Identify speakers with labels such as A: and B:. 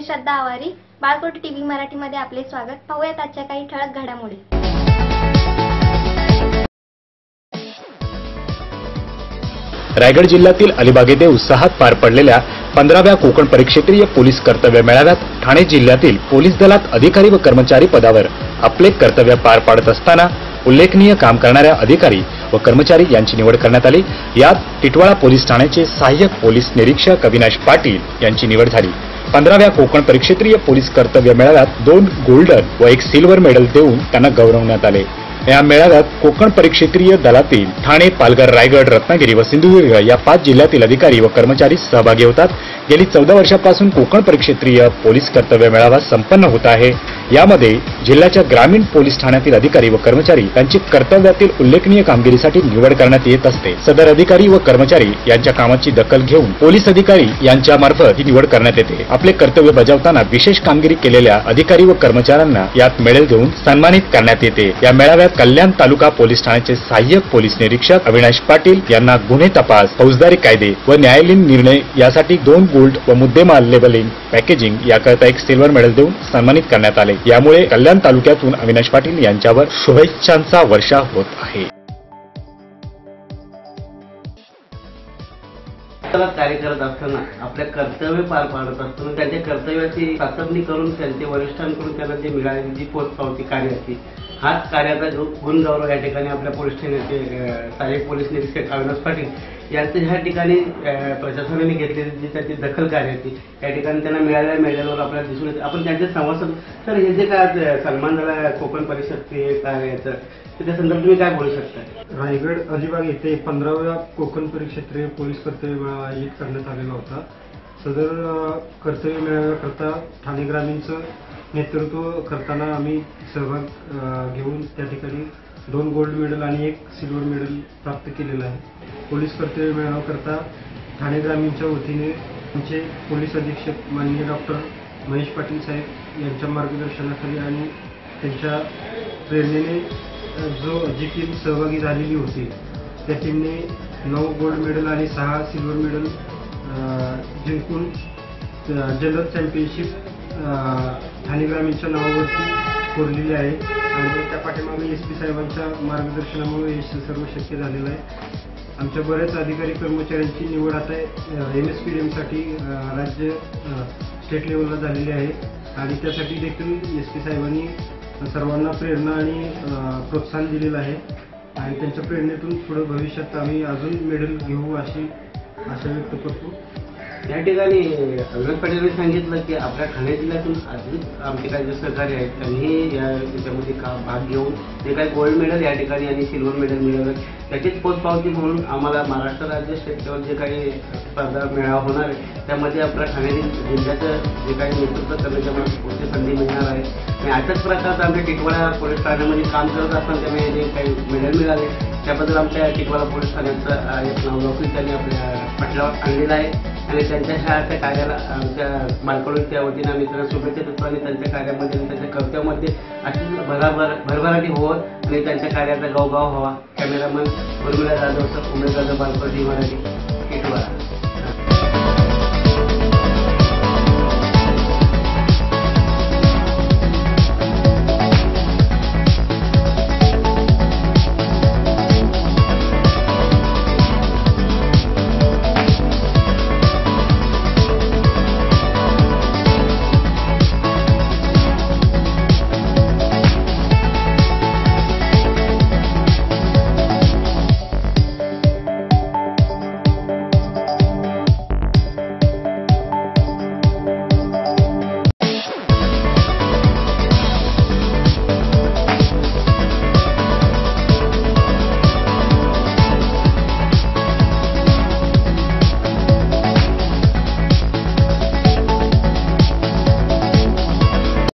A: श्रद्धा आवारी, बाळकोट TV मराठीमध्ये आपले स्वागत। पाहूयात आजच्या काही ठळक घडामोडी।
B: रायगड जिल्ह्यातील अलिबाग येथे उत्साहात पार पडलेल्या 15व्या कोकण परिक्षेत्रीय पोलीस कर्तव्य मेळाव्यात ठाणे जिल्ह्यातील पोलीस दलात अधिकारी व कर्मचारी पदावर आपले कर्तव्य पार पाडत असताना उल्लेखनीय काम करणाऱ्या अधिकारी व कर्मचारी यांची निवड करण्यात आली। यात टिटवाळा पोलीस ठाण्याचे सहाय्यक पोलीस निरीक्षक अविनाश पाटील यांची निवड झाली। 15व्या कोकण परिक्षेत्रीय पोलीस कर्तव्य मेळाव्यात 2 गोल्डन व 1 सिल्वर मेडल देऊन त्यांना गौरवण्यात आले। या मेळाव्यात कोकण परिक्षेत्रीय दलातील ठाणे, पालघर, रायगड, रत्नागिरी व सिंधुदुर्ग या 5 जिल्ह्यातील अधिकारी व कर्मचारी सहभागी होतात। गेली 14 वर्षांपासून कोकण परिक्षेत्रीय पोलीस कर्तव्य मेळावा संपन्न होत आहे। यामध्ये जिल्ह्याच्या ग्रामीण पोलीस ठाण्यातील अधिकारी व कर्मचारी यांची कर्तव्यातील उल्लेखनीय कामगिरीसाठी निवड करण्यात येत असते। सदर अधिकारी व कर्मचारी यांच्या कामाची दखल घेऊन पोलीस अधिकारी यांच्या मार्फत ही निवड करण्यात येते। आपले कर्तव्य बजावताना विशेष कामगिरी केलेल्या अधिकारी व कर्मचाऱ्यांना यात मेडल देऊन सन्मानित करण्यात येते। या मेळाव्यात कल्याण तालुका पोलीस ठाण्याचे सहाय्यक पोलीस निरीक्षक अविनाश पाटील यांना गुन्हे तपास, फौजदारी कायदे व न्यायालयीन निर्णय यासाठी 2 गोल्ड व मुद्देमाल लेबलिंग, पॅकेजिंग याकरता 1 सिल्वर मेडल देऊन सन्मानित करण्यात आले। यामुळे कल्याण तालुक्यातून अविनाश पाटील यांच्यावर शुभेच्छांचा वर्षाव होत आहे।
C: कार्य करत असताना आपल्या कर्तव्य पार पाडत असताना त्यांच्या कर्तव्याची चाचपणी करून त्यांच्या वरिष्ठांकडून त्यांना जे मिळालेली जी पोचपावती कार्याची, हाच कार्याचा गुणगौरव या ठिकाणी आपल्या पोलीस ठाण्याचे सहाय्यक पोलीस निरीक्षक अविनाश पाटील यांचं ह्या ठिकाणी प्रशासनाने घेतलेली जी त्याची दखल कार्याची या ठिकाणी त्यांना मिळालेल्या मेडलवर आपल्याला दिसून येते। आपण त्यांचे संवाद सर हे जे काय सन्मान झाला कोकण परिषद कार्याचं त्या संदर्भात तुम्ही काय बोलू शकता?
D: रायगड अलिबाग येथे 15व्या कोकण परिक्षेत्रीय पोलीस कर्तव्य मेळावा आयोजित करण्यात आलेला होता। सदर कर्तव्य मेळाव्याकरता ठाणे ग्रामीणचं नेतृत्व करताना आम्ही सहभाग घेऊन त्या ठिकाणी 2 गोल्ड मेडल आणि 1 सिल्वर मेडल प्राप्त केलेलं आहे। पोलीस कर्तव्य मेळाव्याकरता ठाणे ग्रामीणच्या वतीने आमचे पोलीस अधीक्षक माननीय डॉक्टर महेश पाटील साहेब यांच्या मार्गदर्शनाखाली आणि त्यांच्या प्रेरणेने जी टीम सहभागी झालेली होती त्या टीमने 9 गोल्ड मेडल आणि 6 सिल्वर मेडल जिंकून जनरल चॅम्पियनशिप ठाणे ग्रामीणच्या नावावरती कोरलेली आहे आणि त्या पाठीमागे SP साहेबांच्या मार्गदर्शनामुळे हे सर्व शक्य झालेलं आहे। आमच्या बऱ्याच अधिकारी कर्मचाऱ्यांची निवड आता MSPDM साठी राज्य स्टेट लेवलला झालेली आहे आणि त्यासाठी देखील SP साहेबांनी सर्वांना प्रेरणा आणि प्रोत्साहन दिलेलं आहे आणि त्यांच्या प्रेरणेतून पुढे भविष्यात आम्ही अजून मेडल घेऊ अशी आशा व्यक्त करतो।
C: या ठिकाणी अविनाश पाटील सांगितलं की आपल्या ठाणे जिल्ह्यातून अधिक आमचे काही जे सहकारी आहेत त्यांनी याच्यामध्ये भाग घेऊन जे काही गोल्ड मेडल या ठिकाणी आणि सिल्वर मेडल मिळवलं त्याचीच पोचपावती म्हणून आम्हाला महाराष्ट्र राज्य स्टेट लेवल जे काही स्पर्धा मेळावा होणार आहे त्यामध्ये आपल्या ठाणे जिल्ह्याचं जे काही नेतृत्व करण्याच्या पुढची संधी मिळणार आहे आणि अशाच प्रकारचं आमच्या टिटवाळा पोलीस ठाण्यामध्ये काम करत असताना त्यामुळे जे काही मेडल मिळाले त्याबद्दल आमच्या टिटवाळा पोलीस ठाण्याचं एक नावलौकिक त्यांनी आपल्या पटलावर आणलेलं आहे आणि त्यांच्या ह्या कार्याला आमच्या बाळकोळीच्या वतीने आम्ही त्यांना शुभेच्छा देतो आणि त्यांच्या कार्यामध्ये आणि त्यांच्या कर्तव्यामध्ये अशी भरभराटी होत आणि त्यांच्या कार्याचा गावगाव व्हावा। कॅमेरामन उर्मिला जाधव, उमेश जाधव, बाळकोळी मराठी।